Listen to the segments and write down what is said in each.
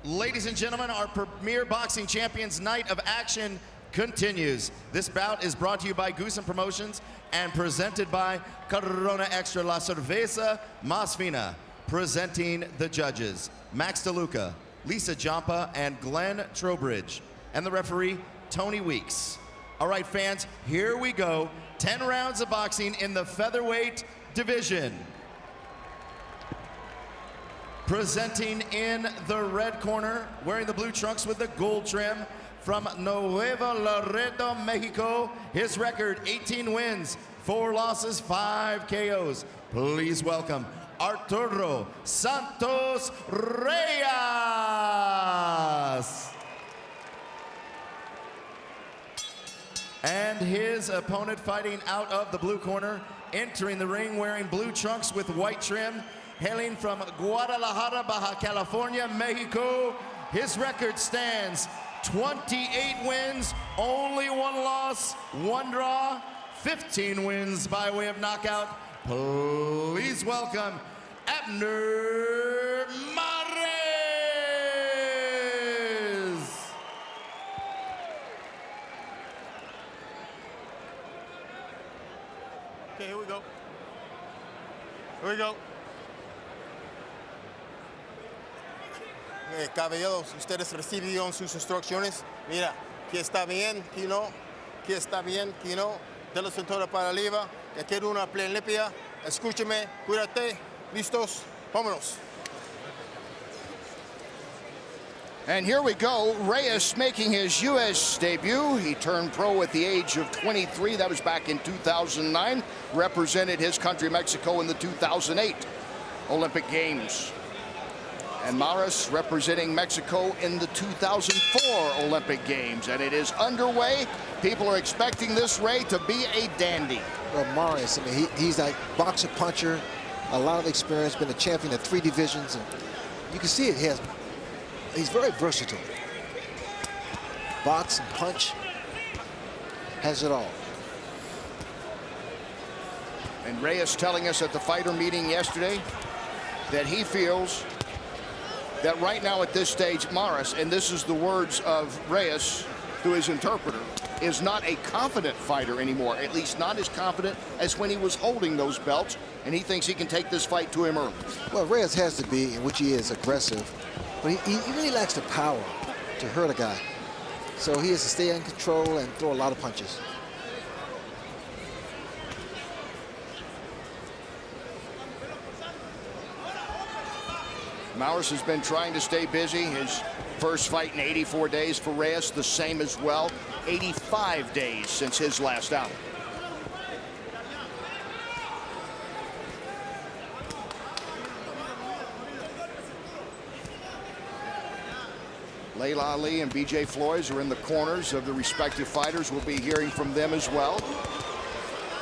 Ladies and gentlemen, our premier boxing champions night of action continues. This bout is brought to you by Goosen Promotions and presented by Corona Extra La Cerveza Más Fina. Presenting the judges, Max DeLuca, Lisa Jampa, and Glenn Trowbridge. And the referee, Tony Weeks. All right, fans, here we go. 10 rounds of boxing in the featherweight division. Presenting in the red corner, wearing the blue trunks with the gold trim, from Nuevo Laredo, Mexico, his record 18 wins, 4 losses, 5 KOs. Please welcome Arturo Santos Reyes. And his opponent fighting out of the blue corner, entering the ring wearing blue trunks with white trim, hailing from Guadalajara, Baja California, Mexico. His record stands 28 wins, only 1 loss, 1 draw, 15 wins by way of knockout. Please welcome Abner. Okay, here we go. Here we go. Caballeros, ustedes recibieron sus instrucciones. Mira, que está bien, que no, que está bien, que no. De la cintura para arriba, que quiero una pelea limpia. Escúchame, cuídate, listos, vámonos. And here we go, Reyes making his U.S. debut. He turned pro at the age of 23. That was back in 2009. Represented his country, Mexico, in the 2008 Olympic Games. And Maris representing Mexico in the 2004 Olympic Games. And it is underway. People are expecting this Ray to be a dandy. Well, Maris, I mean, he's a boxer puncher, a lot of experience, been a champion in 3 divisions. And you can see it, he's very versatile. Box and punch, has it all. And Reyes telling us at the fighter meeting yesterday that he feels that right now at this stage, Maris, and this is the words of Reyes through his interpreter, is not a confident fighter anymore, at least not as confident as when he was holding those belts, and he thinks he can take this fight to him early. Well, Reyes has to be, in which he is, aggressive, but he really lacks the power to hurt a guy. So he has to stay in control and throw a lot of punches. Maris has been trying to stay busy. His first fight in 84 days for Reyes, the same as well. 85 days since his last out. Layla Ali and BJ Floyd are in the corners of the respective fighters. We'll be hearing from them as well.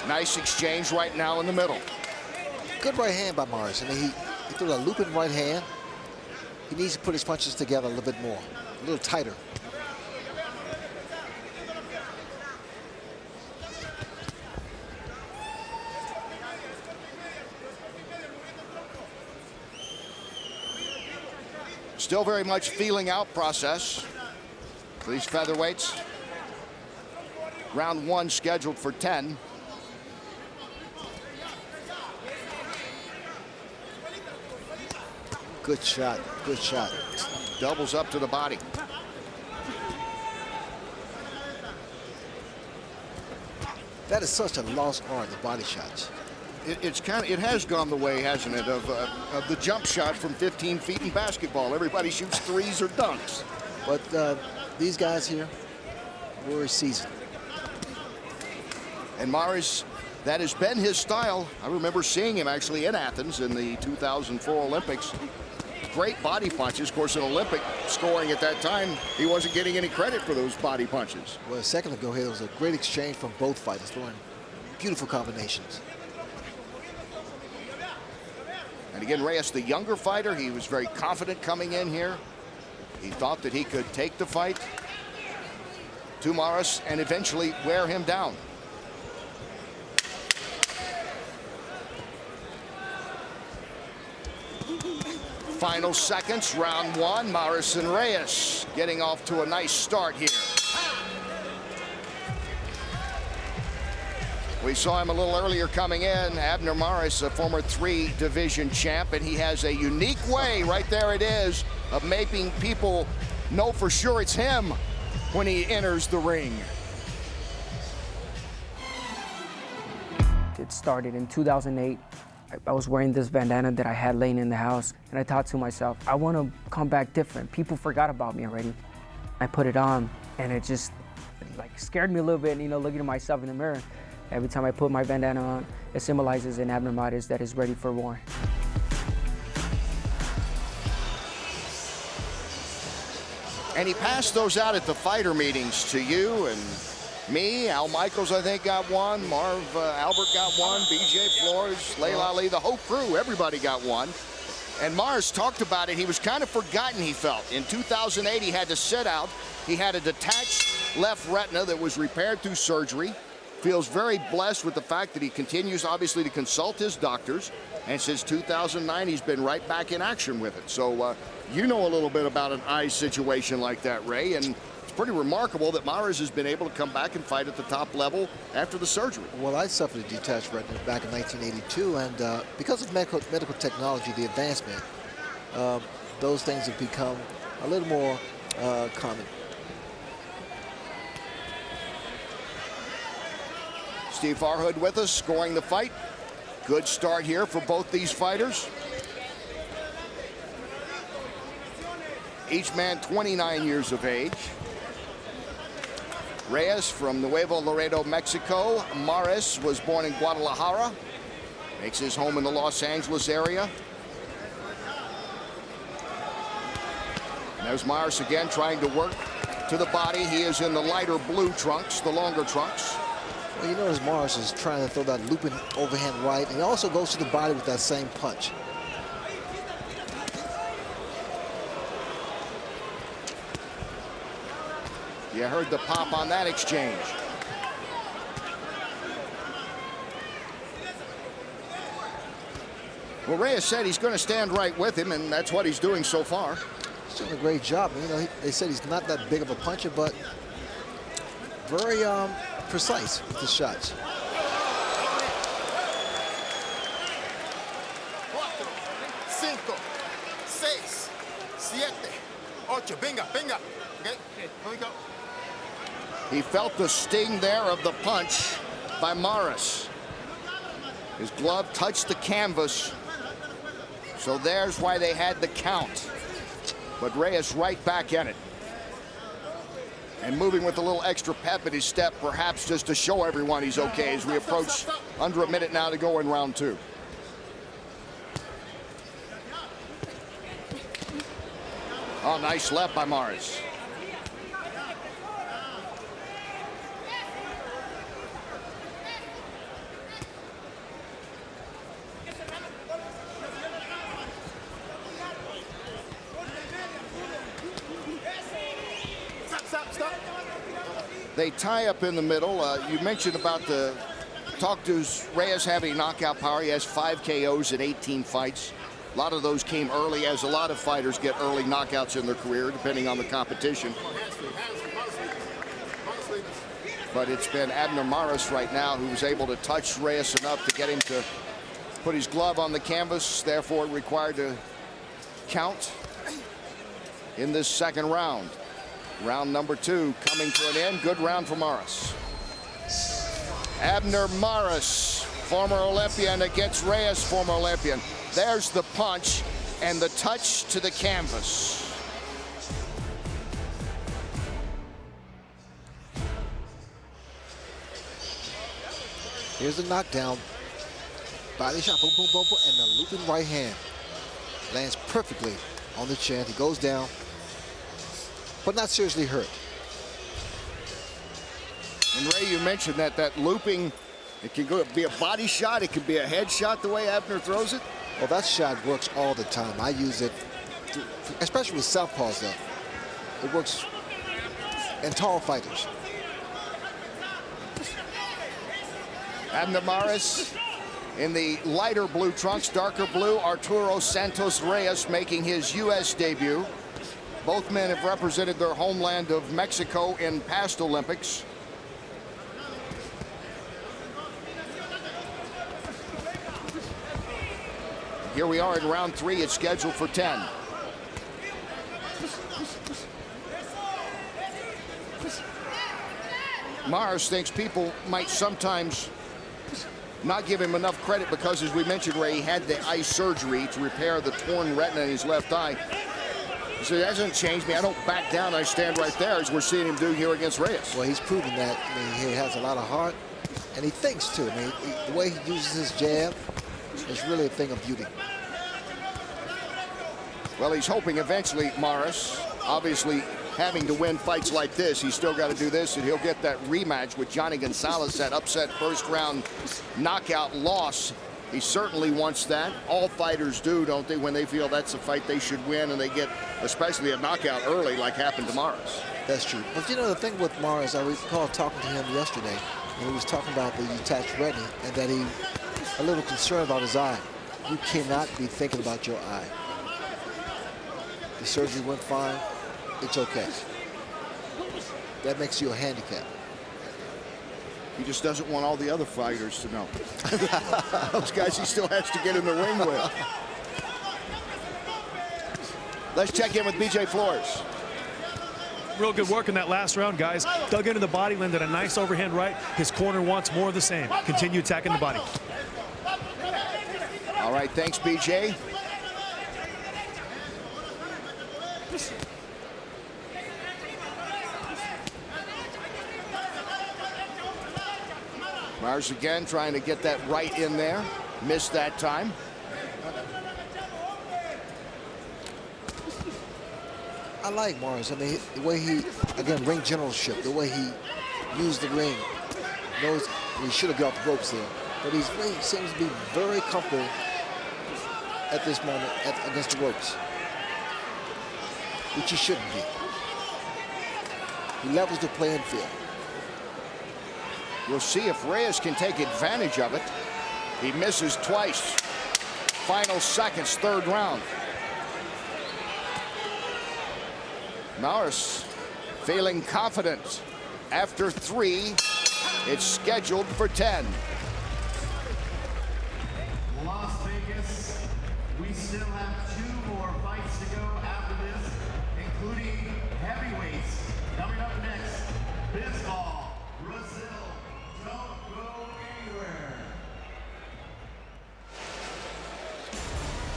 Nice exchange right now in the middle. Good right hand by Maris. I mean, he threw a looping right hand. He needs to put his punches together a little bit more, a little tighter. Still very much feeling out process for these featherweights. Round 1 scheduled for 10. Good shot, good shot. Doubles up to the body. That is such a lost art, the body shots. It has gone the way, hasn't it, of the jump shot from 15 feet in basketball. Everybody shoots threes or dunks. But these guys here were seasoned. And Maris, that has been his style. I remember seeing him actually in Athens in the 2004 Olympics. Great body punches. Of course, in Olympic scoring at that time, he wasn't getting any credit for those body punches. Well, a second ago here, there was a great exchange from both fighters, throwing beautiful combinations. And again, Reyes, the younger fighter, he was very confident coming in here. He thought that he could take the fight to Maris and eventually wear him down. Final seconds, round one. Maris and Reyes getting off to a nice start here. We saw him a little earlier coming in. Abner Maris, a former 3-division champ, and he has a unique way, right there it is, of making people know for sure it's him when he enters the ring. It started in 2008. I was wearing this bandana that I had laying in the house, and I thought to myself, I want to come back different. People forgot about me already. I put it on, and it just like scared me a little bit, you know, looking at myself in the mirror. Every time I put my bandana on, it symbolizes an Abner Maris that is ready for war. And he passed those out at the fighter meetings to you and me. Al Michaels, I think, got one. Marv Albert got one. BJ Flores, Layla Ali, the whole crew, everybody got one. And Maris talked about it. He was kind of forgotten, he felt. In 2008, he had to sit out. He had a detached left retina that was repaired through surgery. Feels very blessed with the fact that he continues, obviously, to consult his doctors. And since 2009, he's been right back in action with it. So you know a little bit about an eye situation like that, Ray. And it's pretty remarkable that Maris has been able to come back and fight at the top level after the surgery. Well, I suffered a detached retina back in 1982, and because of medical technology, the advancement, those things have become a little more common. Steve Farhood with us, scoring the fight. Good start here for both these fighters. Each man 29 years of age. Reyes from Nuevo Laredo, Mexico. Maris was born in Guadalajara. Makes his home in the Los Angeles area. And there's Maris again trying to work to the body. He is in the lighter blue trunks, the longer trunks. Well, you notice Maris is trying to throw that looping overhand right, and he also goes to the body with that same punch. You heard the pop on that exchange. Well, Reyes said he's going to stand right with him, and that's what he's doing so far. He's doing a great job. You know, they said he's not that big of a puncher, but very precise with his shots. 4, 5, 6, 7, 8. Venga, venga. Okay, here we go. He felt the sting there of the punch by Maris. His glove touched the canvas. So there's why they had the count. But Reyes right back in it. And moving with a little extra pep in his step, perhaps just to show everyone he's okay as we approach under a minute now to go in round two. Oh, nice left by Maris. They tie up in the middle. You mentioned about the talk to Reyes having knockout power. He has 5 KOs in 18 fights. A lot of those came early, as a lot of fighters get early knockouts in their career, depending on the competition. But it's been Abner Maris right now who was able to touch Reyes enough to get him to put his glove on the canvas, therefore required to count in this second round. Round number 2 coming to an end. Good round for Maris. Abner Maris, former Olympian, against Reyes, former Olympian. There's the punch and the touch to the canvas. Here's the knockdown. Body shot, boom, boom, boom, boom, and the looping right hand. Lands perfectly on the chin. He goes down, but not seriously hurt. And Ray, you mentioned that looping, it can be a body shot, it can be a head shot the way Abner throws it. Well, that shot works all the time. I use it, especially with southpaws though. It works in tall fighters. Abner Maris In the lighter blue trunks, darker blue, Arturo Santos Reyes making his U.S. debut. Both men have represented their homeland of Mexico in past Olympics. Here we are in round 3. It's scheduled for 10. Mars thinks people might sometimes not give him enough credit because, as we mentioned, Ray, he had the eye surgery to repair the torn retina in his left eye. So that hasn't changed me. I don't back down. I stand right there, as we're seeing him do here against Reyes. Well, he's proven that. I mean, he has a lot of heart, and he thinks too. I mean, the way he uses his jab is really a thing of beauty. Well, he's hoping eventually, Morris, obviously having to win fights like this, he's still got to do this, and he'll get that rematch with Johnny Gonzalez, that upset first-round knockout loss. He certainly wants that. All fighters do, don't they, when they feel that's a fight they should win, and they get especially a knockout early like happened to Morris. That's true. But you know, the thing with Morris, I recall talking to him yesterday, and he was talking about the detached retina and that he a little concerned about his eye. You cannot be thinking about your eye. The surgery went fine. It's okay. That makes you a handicap. He just doesn't want all the other fighters to know. Those guys he still has to get in the ring with. Let's check in with BJ Flores. Real good work in that last round, guys. Dug into the body, landed a nice overhand right. His corner wants more of the same. Continue attacking the body. All right, thanks, BJ. Mars again trying to get that right in there. Missed that time. I like Morris. I mean, the way he, again, ring generalship, the way he used the ring. Knows he should have got off the ropes there. But he seems to be very comfortable at this moment against the ropes, which he shouldn't be. He levels the playing field. We'll see if Reyes can take advantage of it. He misses twice. Final seconds, third round. Morris feeling confident. After 3, it's scheduled for 10. Las Vegas, we still have 2 more fights to go after this, including heavyweights. Coming up next, Bisbal, Brazil. Don't go anywhere.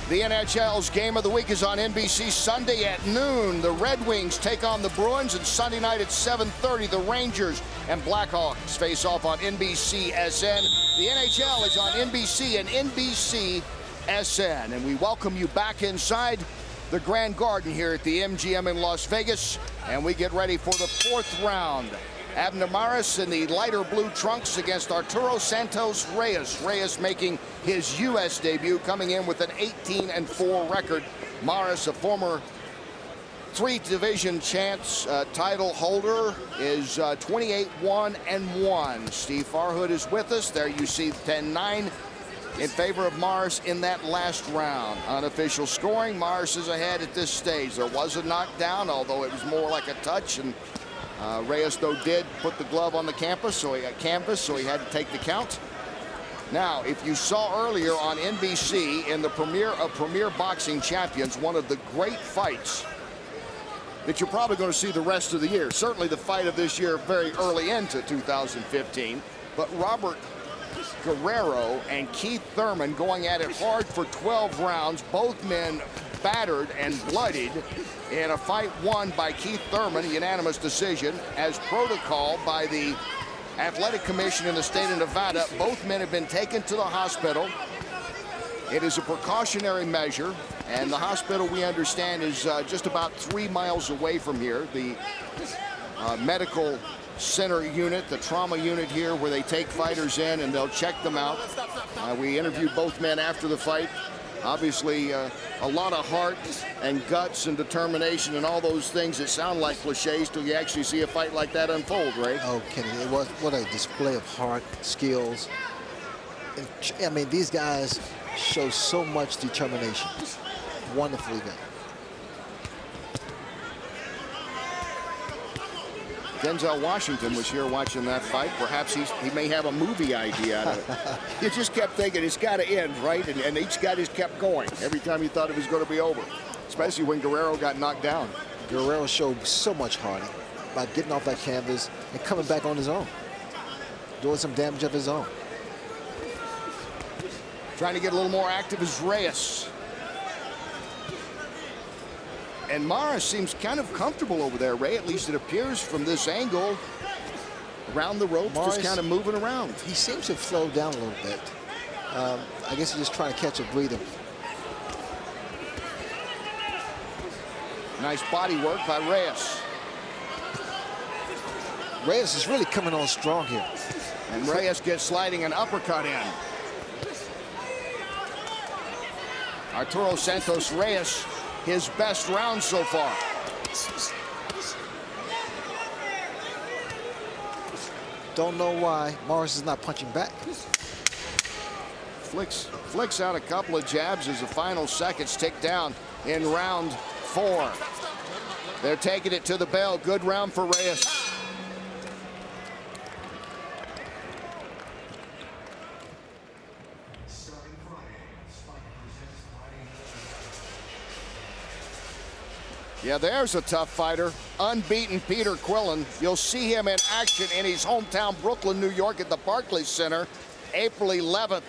The NHL's Game of the Week is on NBC Sunday at noon. The Red Wings take on the Bruins, and Sunday night at 7:30, the Rangers and Blackhawks face off on NBCSN. The NHL is on NBC and NBCSN, and we welcome you back inside the Grand Garden here at the MGM in Las Vegas, and we get ready for the 4th round. Abner in the lighter blue trunks against Arturo Santos Reyes. Reyes making his U.S. debut, coming in with an 18-4 record. Morris, a former 3-division champs title holder, is 28-1-1. Steve Farhood is with us. There you see 10-9 in favor of Morris in that last round. Unofficial scoring, Morris is ahead at this stage. There was a knockdown, although it was more like a touch, and Reyes, though, did put the glove on the canvas, so he had to take the count. Now, if you saw earlier on NBC in the premiere of Premier Boxing Champions, one of the great fights that you're probably going to see the rest of the year, certainly the fight of this year very early into 2015, but Robert Guerrero and Keith Thurman going at it hard for 12 rounds, both men battered and bloodied in a fight won by Keith Thurman, a unanimous decision, as protocol by the Athletic Commission in the state of Nevada. Both men have been taken to the hospital. It is a precautionary measure, and the hospital, we understand, is just about 3 miles away from here. The medical center unit, the trauma unit here, where they take fighters in and they'll check them out. We interviewed both men after the fight. Obviously, a lot of heart and guts and determination and all those things that sound like cliches till you actually see a fight like that unfold, Ray. Oh, Kenny, it was what a display of heart, skills. I mean, these guys show so much determination. Wonderful event. Denzel Washington was here watching that fight. Perhaps he may have a movie idea out of it. You just kept thinking it's got to end, right? And each guy just kept going every time you thought it was going to be over, especially when Guerrero got knocked down. Guerrero showed so much heart by getting off that canvas and coming back on his own, doing some damage of his own. Trying to get a little more active is Reyes. And Mara seems kind of comfortable over there, Ray. At least it appears from this angle. Around the ropes, just kind of moving around. He seems to have slowed down a little bit. I guess he's just trying to catch a breather. Nice body work by Reyes. Reyes is really coming on strong here. And Reyes gets sliding an uppercut in. Arturo Santos Reyes, his best round so far. Don't know why Morris is not punching back. Flicks out a couple of jabs as the final seconds tick down in round 4. They're taking it to the bell. Good round for Reyes. Yeah, there's a tough fighter. Unbeaten Peter Quillen. You'll see him in action in his hometown, Brooklyn, New York, at the Barclays Center, April 11th.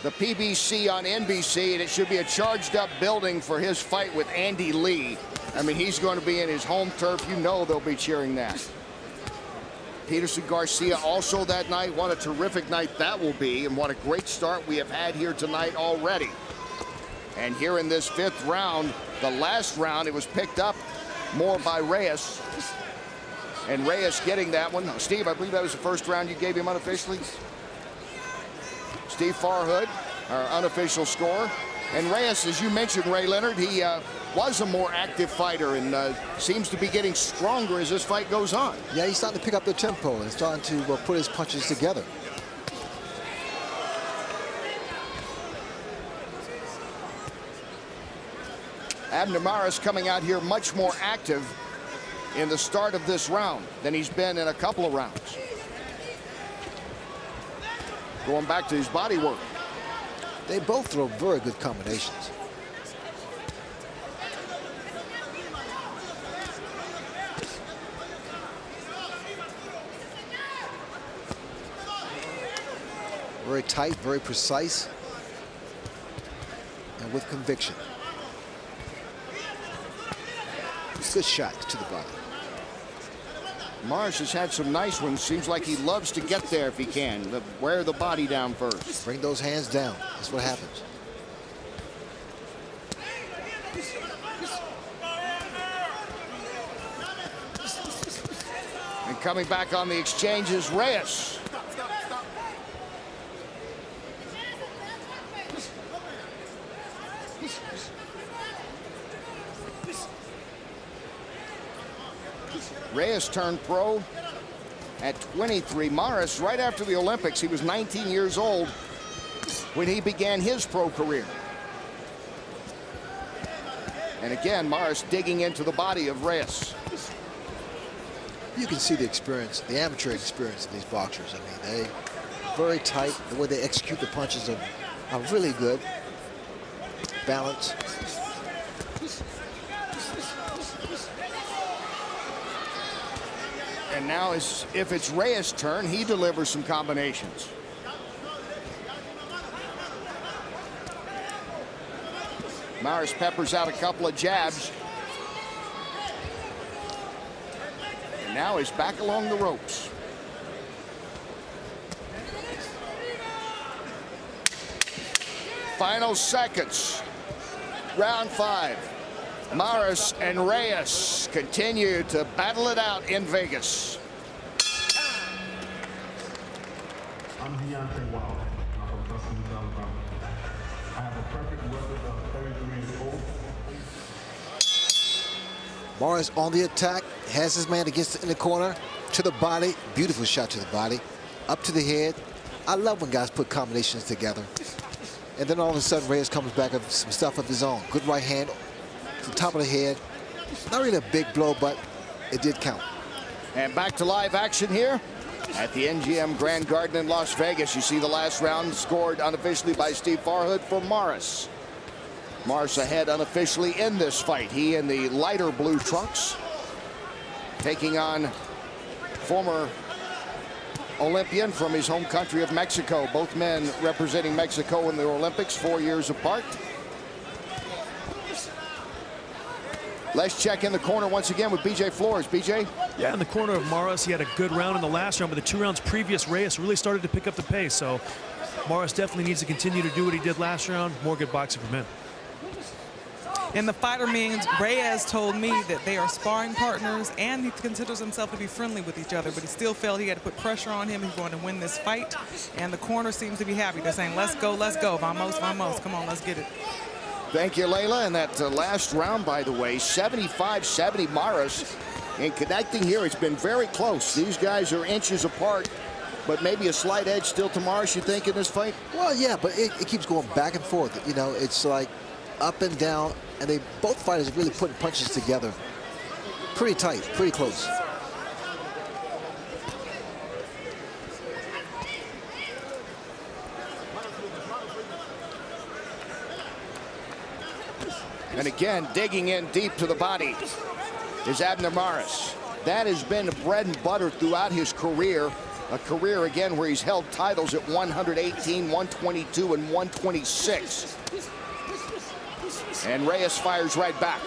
The PBC on NBC, and it should be a charged-up building for his fight with Andy Lee. I mean, he's going to be in his home turf. You know they'll be cheering that. Peterson Garcia also that night. What a terrific night that will be, and what a great start we have had here tonight already. And here in this 5th round, the last round, it was picked up more by Reyes. And Reyes getting that one. Steve, I believe that was the first round you gave him unofficially. Steve Farhood, our unofficial score. And Reyes, as you mentioned, Ray Leonard, he was a more active fighter and seems to be getting stronger as this fight goes on. Yeah, he's starting to pick up the tempo and starting to put his punches together. Abner Maris coming out here much more active in the start of this round than he's been in a couple of rounds. Going back to his body work. They both throw very good combinations. Very tight, very precise, and with conviction. Good shot to the body. Mars has had some nice ones. Seems like he loves to get there if he can. Wear the body down first. Bring those hands down. That's what happens. And coming back on the exchange is Reyes. Reyes turned pro at 23. Maris, right after the Olympics, he was 19 years old when he began his pro career. And again, Maris digging into the body of Reyes. You can see the experience, the amateur experience of these boxers. I mean, they very tight. The way they execute the punches are really good. Balance. And now, if it's Reyes' turn, he delivers some combinations. Maris peppers out a couple of jabs. And now he's back along the ropes. Final seconds. Round 5. Maris and Reyes continue to battle it out in Vegas. I'm Deontay Wilder. I'm from Tuscaloosa, Alabama. I have a perfect record of 33 and 0. Maris on the attack, has his man against in the corner, to the body. Beautiful shot to the body. Up to the head, I love when guys put combinations together. And then all of a sudden, Reyes comes back with some stuff of his own. Good right hand to the top of the head. Not really a big blow, but it did count. And back to live action here at the NGM Grand Garden in Las Vegas. You see the last round scored unofficially by Steve Farhood for Morris. Morris ahead unofficially in this fight. He in the lighter blue trunks, taking on former Olympian from his home country of Mexico. Both men representing Mexico in the Olympics 4 years apart. Let's check in the corner once again with BJ Flores. BJ? Yeah, in the corner of Morris, he had a good round in the last round, but the 2 rounds previous, Reyes really started to pick up the pace. So Morris definitely needs to continue to do what he did last round. More good boxing from him. In the fighter meetings, Reyes told me that they are sparring partners and he considers himself to be friendly with each other, but he still felt he had to put pressure on him. He's going to win this fight, and the corner seems to be happy. They're saying, let's go, vamos, vamos. Come on, let's get it. Thank you, Layla. And that last round, by the way, 75-70 Morris. In connecting here, it's been very close. These guys are inches apart, but maybe a slight edge still to Morris, you think, in this fight? Well, yeah, but it keeps going back and forth. You know, it's like up and down, and they both fighters are really putting punches together. Pretty tight, pretty close. And again, digging in deep to the body is Abner Morris. That has been bread and butter throughout his career. A career, again, where he's held titles at 118, 122, and 126. And Reyes fires right back.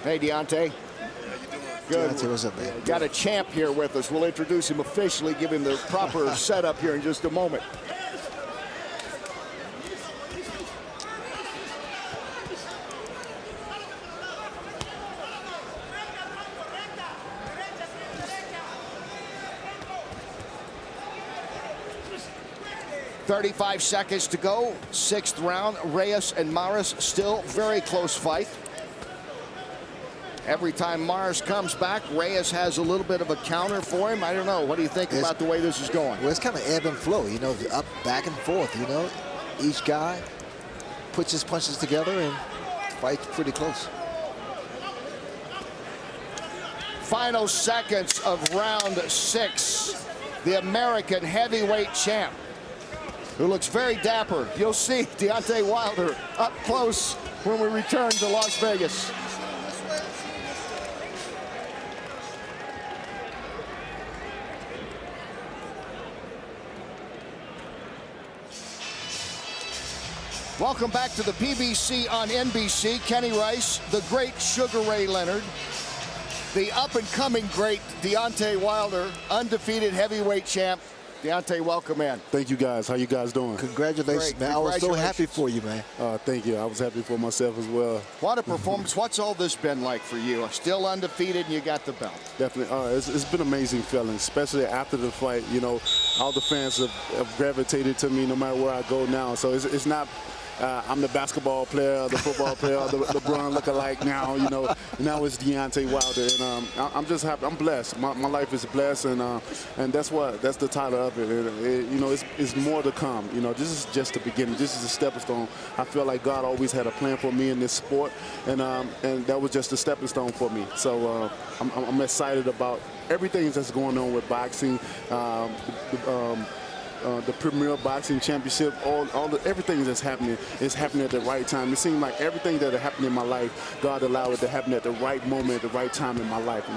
Hey, Deontay. Good. Deontay, what's up, man? Got a champ here with us. We'll introduce him officially, give him the proper setup here in just a moment. .35 seconds to go, 6th round. Reyes and Morris still very close fight. Every time Morris comes back, Reyes has a little bit of a counter for him. I don't know. What do you think about the way this is going? Well, it's kind of ebb and flow, you know, up, back and forth, you know. Each guy puts his punches together and fights pretty close. Final seconds of round 6. The American heavyweight champ, who looks very dapper. You'll see Deontay Wilder up close when we return to Las Vegas. Welcome back to the PBC on NBC. Kenny Rice, the great Sugar Ray Leonard, the up-and-coming great Deontay Wilder, undefeated heavyweight champ. Deontay, welcome in. Thank you, guys. How you guys doing? Congratulations, Great. man. I was so happy for you, man. Thank you. I was happy for myself as well. What a performance. What's all this been like for you? Still undefeated and you got the belt. Definitely. It's been amazing feeling, especially after the fight. You know, all the fans have gravitated to me no matter where I go now. So it's not I'm the basketball player, the football player, the LeBron lookalike now. You know, now it's Deontay Wilder, and I'm just happy. I'm blessed. My life is blessed, and that's the title of it. You know, it's more to come. You know, this is just the beginning. This is a stepping stone. I feel like God always had a plan for me in this sport, and that was just a stepping stone for me. So I'm excited about everything that's going on with boxing. The Premier Boxing Championship, everything that's happening is happening at the right time. It seems like everything that happened in my life, God allowed it to happen at the right moment, at the right time in my life. And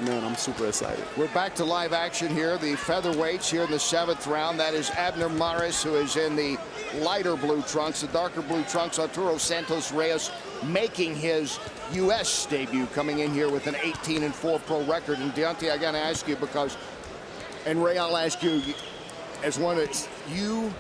I'm super excited. We're back to live action here. The featherweights here in the 7th round. That is Abner Morris, who is in the lighter blue trunks. The darker blue trunks, Arturo Santos Reyes, making his U.S. debut, coming in here with an 18-4 pro record. And Deontay, I got to ask you because, and Ray, I'll ask you, as one of you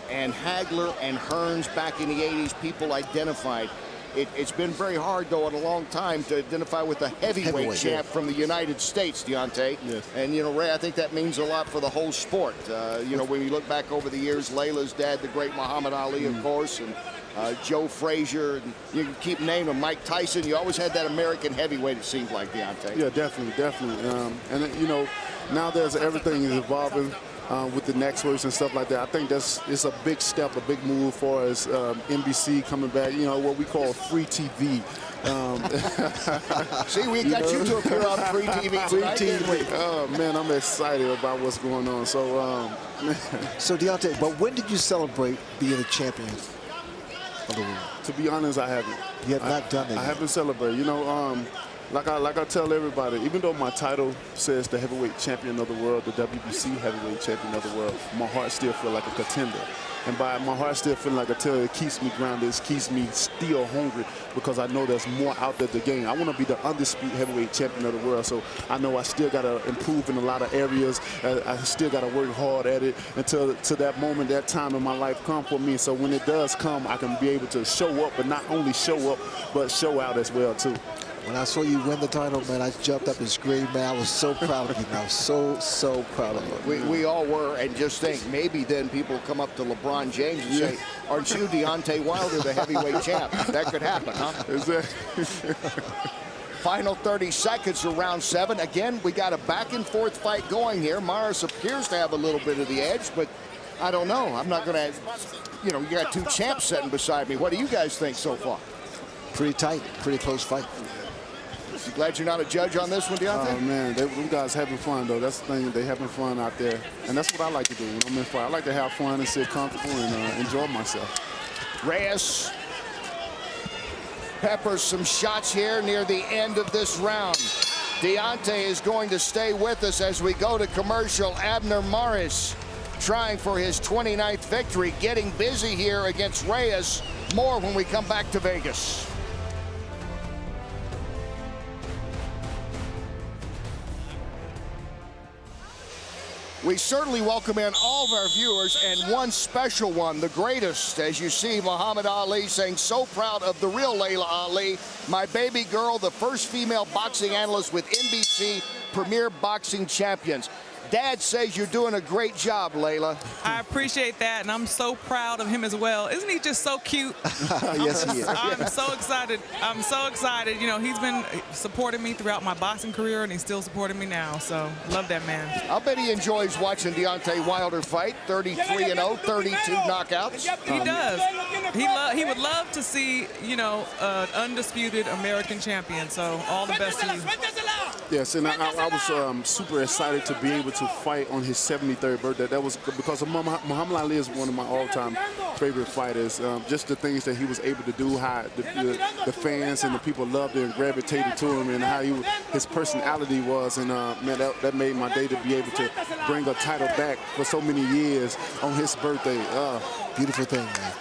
and Hagler and Hearns back in the 80s, people identified. It's been very hard, though, in a long time to identify with a heavyweight champ from the United States, Deontay. Yes. And, you know, Ray, I think that means a lot for the whole sport. You know, when you look back over the years, Layla's dad, the great Muhammad Ali, of course, and Joe Frazier, and you can keep naming them, Mike Tyson. You always had that American heavyweight, it seems like, Deontay. Yeah, definitely. And, you know, now everything is evolving. with the next words and stuff like that. I think it's a big step, a big move for us. NBC coming back, you know, what we call free TV. See, we got you to appear on free TV tonight, didn't we? Oh, man, I'm excited about what's going on. So, So, Deontay, but when did you celebrate being a champion of the world? To be honest, I haven't. You have not done it I yet. haven't celebrated. You know, like I tell everybody, even though my title says the heavyweight champion of the world, the WBC heavyweight champion of the world, my heart still feels like a contender. And by my heart still feeling like a contender, it keeps me grounded, it keeps me still hungry, because I know there's more out there to gain. I want to be the undisputed heavyweight champion of the world, so I know I still got to improve in a lot of areas. I still got to work hard at it until that moment, that time in my life come for me. So when it does come, I can be able to show up, but not only show up, but show out as well, too. When I saw you win the title, man, I jumped up and screamed, man. I was so proud of you, man. I was so proud of you. We all were, and just think, maybe then people come up to LeBron James and say, aren't you Deontay Wilder, the heavyweight champ? That could happen, huh? Exactly. Final 30 seconds of round 7. Again, we got a back-and-forth fight going here. Morris appears to have a little bit of the edge, but I don't know. I'm not going to, you know, you got two champs sitting beside me. What do you guys think so far? Pretty tight, pretty close fight. You glad you're not a judge on this one, Deontay? Oh, man, them guys having fun, though. That's the thing. They having fun out there. And that's what I like to do when I'm in fight. I like to have fun and sit comfortable and enjoy myself. Reyes peppers some shots here near the end of this round. Deontay is going to stay with us as we go to commercial. Abner Morris trying for his 29th victory, getting busy here against Reyes. More when we come back to Vegas. We certainly welcome in all of our viewers, and one special one, the greatest, as you see Muhammad Ali saying, so proud of the real Layla Ali, my baby girl, the first female boxing analyst with NBC Premier Boxing Champions. Dad says you're doing a great job, Layla. I appreciate that, and I'm so proud of him as well. Isn't he just so cute? Yes, he is. I'm so excited. I'm so excited. You know, he's been supporting me throughout my boxing career, and he's still supporting me now. So, love that man. I'll bet he enjoys watching Deontay Wilder fight. 33-0, 32 knockouts. He does. He would love to see, you know, an undisputed American champion. So, all the best to you. Yes, and I was super excited to be able to fight on his 73rd birthday. That was because Muhammad Ali is one of my all-time favorite fighters. Just the things that he was able to do, how the fans and the people loved and gravitated to him, and how his personality was. And man, that made my day to be able to bring a title back for so many years on his birthday. Beautiful thing, man.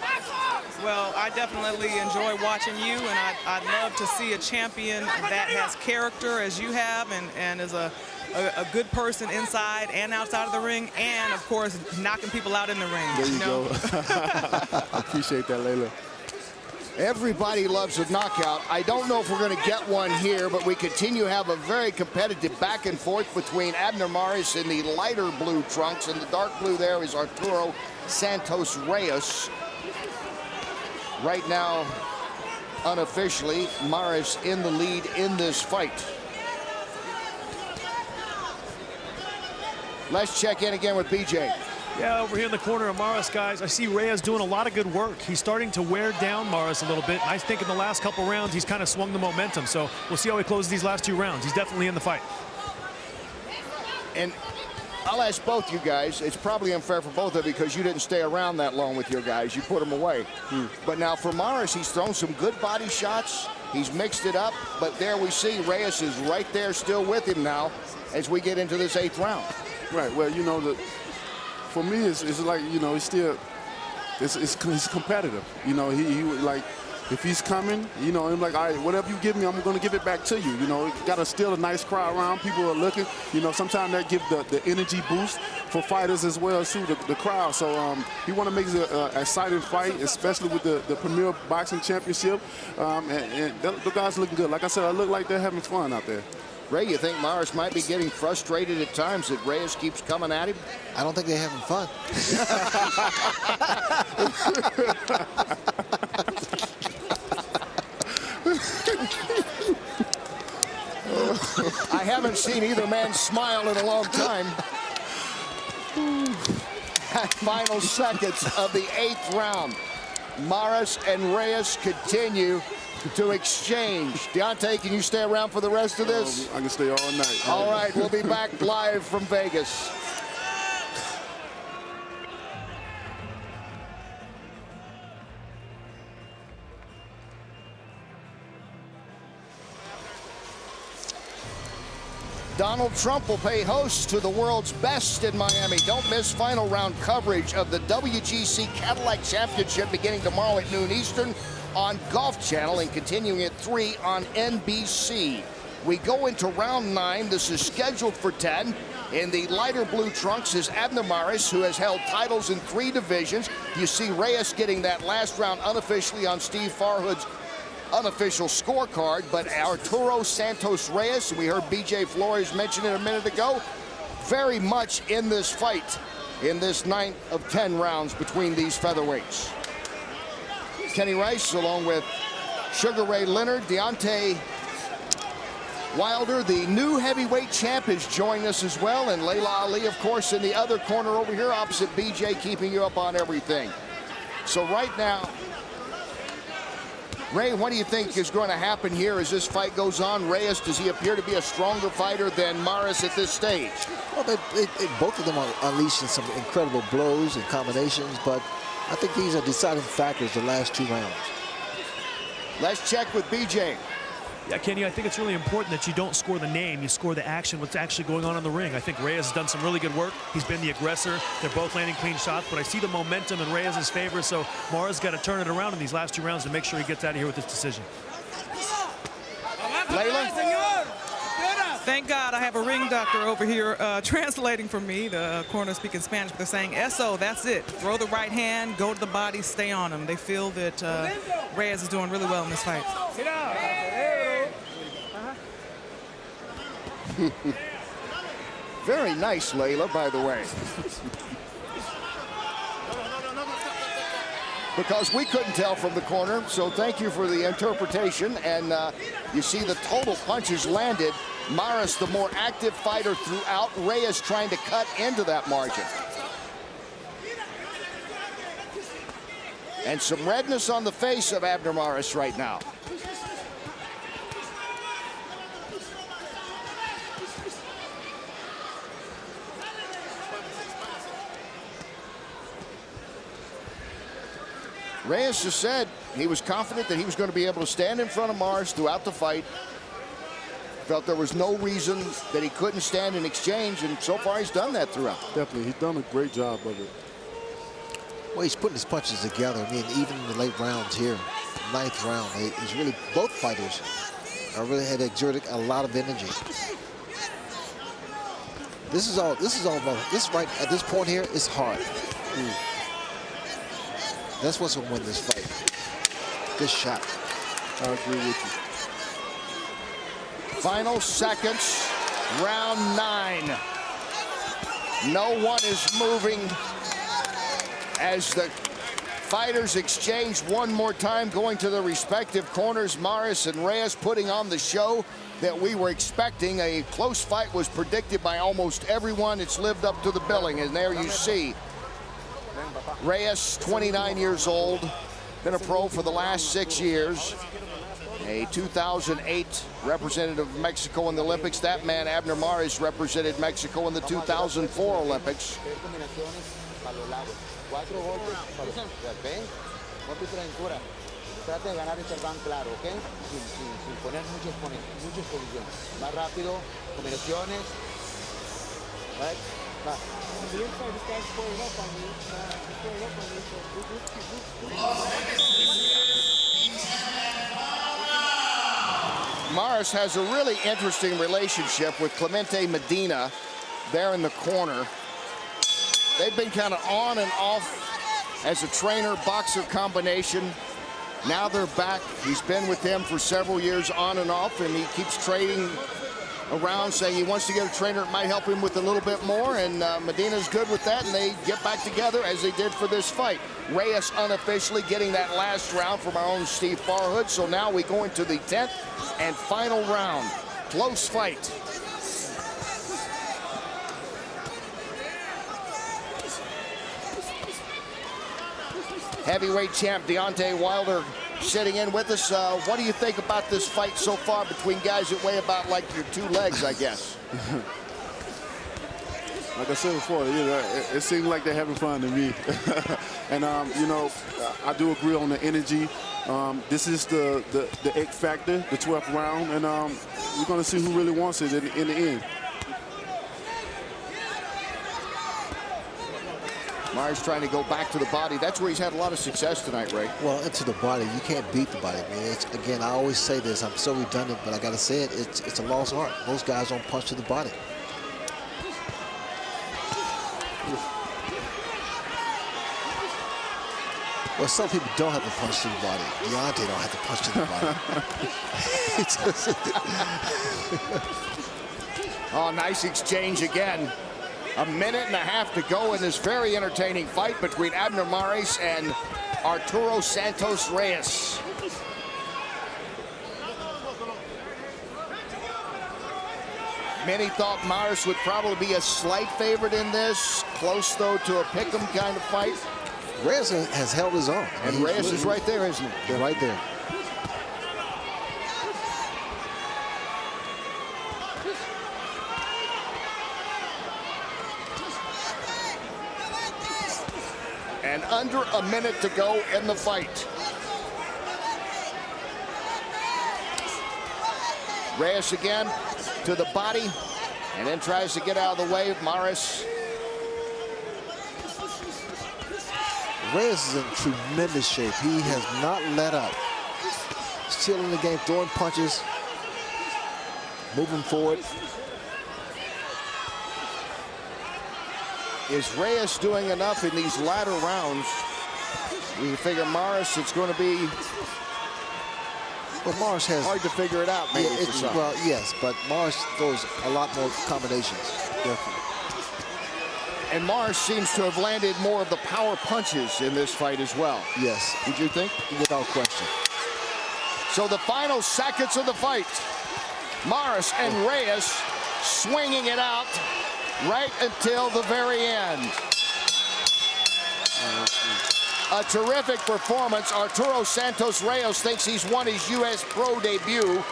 Well, I definitely enjoy watching you, and I'd love to see a champion that has character as you have, and is a good person inside and outside of the ring, and, of course, knocking people out in the ring. There you go. I appreciate that, Layla. Everybody loves a knockout. I don't know if we're going to get one here, but we continue to have a very competitive back and forth between Abner Morris in the lighter blue trunks, and the dark blue there is Arturo Santos Reyes. Right now, unofficially, Morris in the lead in this fight. Let's check in again with BJ. Yeah, over here in the corner of Morris, guys, I see Reyes doing a lot of good work. He's starting to wear down Morris a little bit. I think in the last couple rounds, he's kind of swung the momentum. So we'll see how he closes these last 2 rounds. He's definitely in the fight. And I'll ask both you guys. It's probably unfair for both of you because you didn't stay around that long with your guys. You put them away. But now for Morris, he's thrown some good body shots. He's mixed it up. But there we see Reyes is right there still with him now as we get into this 8th round. Right. Well, you know, for me, it's like, you know, he's competitive. You know, he like, if he's coming, you know, I'm like, all right, whatever you give me, I'm going to give it back to you. You know, got to still a nice crowd around. People are looking. You know, sometimes that gives the energy boost for fighters as well as too, the crowd. So he want to make it an exciting fight, especially with the Premier Boxing Championship. And the guys looking good. Like I said, I look like they're having fun out there. Ray, you think Morris might be getting frustrated at times that Reyes keeps coming at him? I don't think they're having fun. I haven't seen either man smile in a long time. Final seconds of the 8th round. Maris and Reyes continue to exchange. Deontay, can you stay around for the rest of this? I can stay all night. All right, we'll be back live from Vegas. Donald Trump will pay host to the world's best in Miami. Don't miss final round coverage of the WGC Cadillac Championship beginning tomorrow at noon Eastern on Golf Channel and continuing at 3 on NBC. We go into round 9. This is scheduled for 10. In the lighter blue trunks is Abner, who has held titles in 3 divisions. You see Reyes getting that last round unofficially on Steve Farhood's unofficial scorecard, but Arturo Santos Reyes, we heard BJ Flores mention it a minute ago, very much in this fight in this 9th of 10 rounds between these featherweights. Kenny Rice along with Sugar Ray Leonard, Deontay Wilder, the new heavyweight champ, is joining us as well, and Layla Ali, of course, in the other corner over here opposite BJ, keeping you up on everything. So right now, Ray, what do you think is going to happen here as this fight goes on? Reyes, does he appear to be a stronger fighter than Maris at this stage? Well, both of them are unleashing some incredible blows and combinations, but I think these are deciding factors the last 2 rounds. Let's check with BJ. Yeah, Kenny, I think it's really important that you don't score the name, you score the action, what's actually going on in the ring. I think Reyes has done some really good work. He's been the aggressor. They're both landing clean shots, but I see the momentum in Reyes' favor, so Mara's got to turn it around in these last 2 rounds to make sure he gets out of here with this decision. Layla? Thank God I have a ring doctor over here translating for me. The corner speaking Spanish, but they're saying, "Eso, that's it. Throw the right hand, go to the body, stay on him." They feel that Reyes is doing really well in this fight. Very nice, Layla, by the way. Because we couldn't tell from the corner, so thank you for the interpretation. And you see the total punches landed. Maris, the more active fighter throughout. Reyes trying to cut into that margin. And some redness on the face of Abner Maris right now. Reyes just said he was confident that he was going to be able to stand in front of Maris throughout the fight. Felt there was no reason that he couldn't stand in exchange, and so far he's done that throughout. Definitely, he's done a great job of it. Well, he's putting his punches together. I mean, even in the late rounds here, 9th round, he's really, both fighters are really had exerted a lot of energy. This is all about, this right at this point here is hard. That's what's going to win this fight. Good shot. I agree with you. Final seconds, round 9. No one is moving as the fighters exchange one more time, going to their respective corners. Maris and Reyes putting on the show that we were expecting. A close fight was predicted by almost everyone. It's lived up to the billing, and there you see Reyes, 29 years old, been a pro for the last 6 years. A 2008 representative of Mexico in the Olympics. That man, Abner Maris, represented Mexico in the 2004 Olympics. Trate de ganar ese round claro, ¿ok? Sin poner muchas posiciones. Más rápido, combinaciones. Right? Va. Maris has a really interesting relationship with Clemente Medina there in the corner. They've been kind of on and off as a trainer-boxer combination. Now they're back. He's been with them for several years on and off, and he keeps trading around, saying he wants to get a trainer that might help him with a little bit more, and Medina's good with that, and they get back together as they did for this fight. Reyes unofficially getting that last round from our own Steve Farhood, so now we go into the 10th and final round. Close fight. heavyweight champ Deontay Wilder sitting in with us. What do you think about this fight so far between guys that weigh about like your 2 legs, I guess? Like I said before, you know, it seems like they're having fun to me. And, you know, I do agree on the energy. This is the X factor, the 12th round, and we're going to see who really wants it in the end. Mares trying to go back to the body. That's where he's had a lot of success tonight, Ray. Well, into the body, you can't beat the body, man. It's, again, I always say this. I'm so redundant, but I got to say it. It's a lost art. Most guys don't punch to the body. Well, some people don't have to punch to the body. Deontay don't have to punch to the body. Oh, nice exchange again. A minute and a half to go in this very entertaining fight between Abner Mares and Arturo Santos Reyes. Many thought Mares would probably be a slight favorite in this. Close, though, to a pick'em kind of fight. Reyes has held his own. And Reyes is right there, isn't he? They're right there. And under a minute to go in the fight. Reyes again to the body, and then tries to get out of the way. Mares. Reyes is in tremendous shape. He has not let up. Still in the game, throwing punches, moving forward. Is Reyes doing enough in these latter rounds? We figure Mares, it's going to be Well, Mares has hard to figure it out, maybe. Yeah, for some. well, yes, but Mares throws a lot more combinations, definitely. And Mares seems to have landed more of the power punches in this fight as well. Yes. Would you think? Without question. So the final seconds of the fight, Mares and Reyes swinging it out right until the very end. A terrific performance. Arturo Santos Reyes thinks he's won his U.S. Pro debut.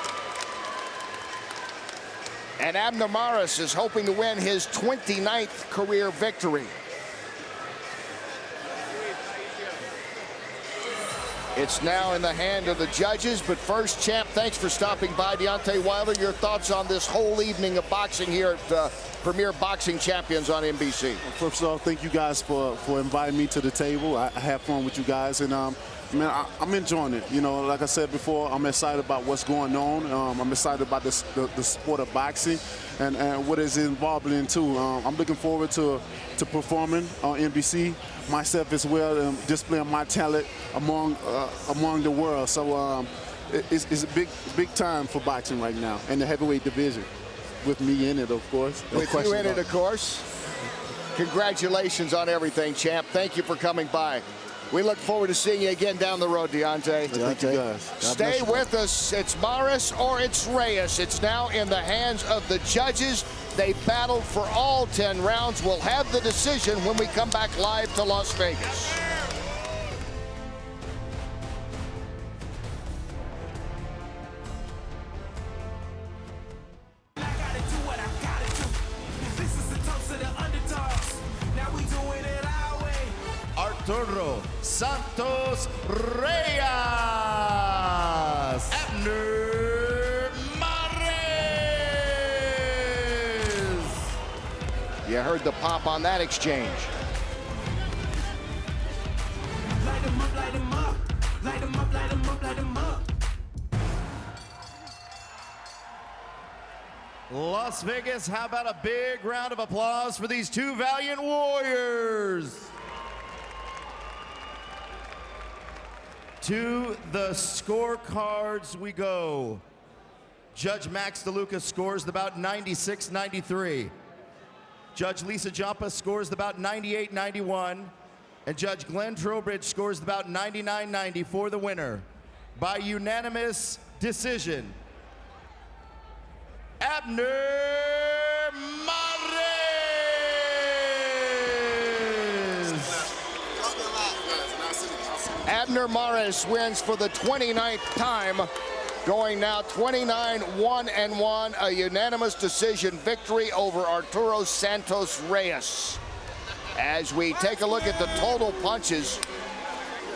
And Abner Mares is hoping to win his 29th career victory. It's now in the hand of the judges, but first, champ, thanks for stopping by. Deontay Wilder, your thoughts on this whole evening of boxing here at Premier Boxing Champions on NBC. First of all, thank you guys for inviting me to the table. I have fun with you guys, and man, I'm enjoying it. You know, like I said before, I'm excited about what's going on. I'm excited about the sport of boxing and what is involved in too. I'm looking forward to performing on NBC myself as well, and displaying my talent among the world. So it's a big time for boxing right now, in the heavyweight division. With me in it, of course. With you in it, of course. Congratulations on everything, champ. Thank you for coming by. We look forward to seeing you again down the road, Deontay. Thank you, guys. Stay with us. It's Mares or it's Reyes. It's now in the hands of the judges. They battled for all 10 rounds. We'll have the decision when we come back live to Las Vegas. Arturo Santos Reyes, Abner Mares. You heard the pop on that exchange. Light 'em up, light 'em up, light 'em up, light 'em up, light 'em up. Las Vegas, how about a big round of applause for these two valiant warriors? To the scorecards we go. Judge Max DeLuca scores the bout 96-93. Judge Lisa Joppa scores the bout 98-91. And Judge Glenn Trowbridge scores the bout 99-90 for the winner. By unanimous decision, Abner Mares. Abner Mares wins for the 29th time, going now 29-1-1, a unanimous decision victory over Arturo Santos Reyes. As we take a look at the total punches,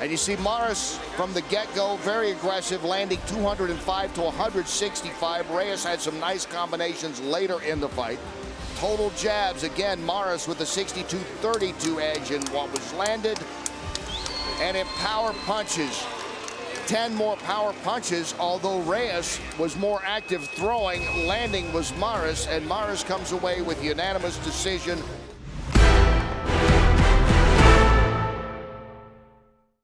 and you see Mares from the get-go very aggressive, landing 205 to 165. Reyes had some nice combinations later in the fight. Total jabs, again, Mares with a 62-32 edge in what was landed. And in power punches, 10 more power punches, although Reyes was more active throwing. Landing was Mares, and Mares comes away with unanimous decision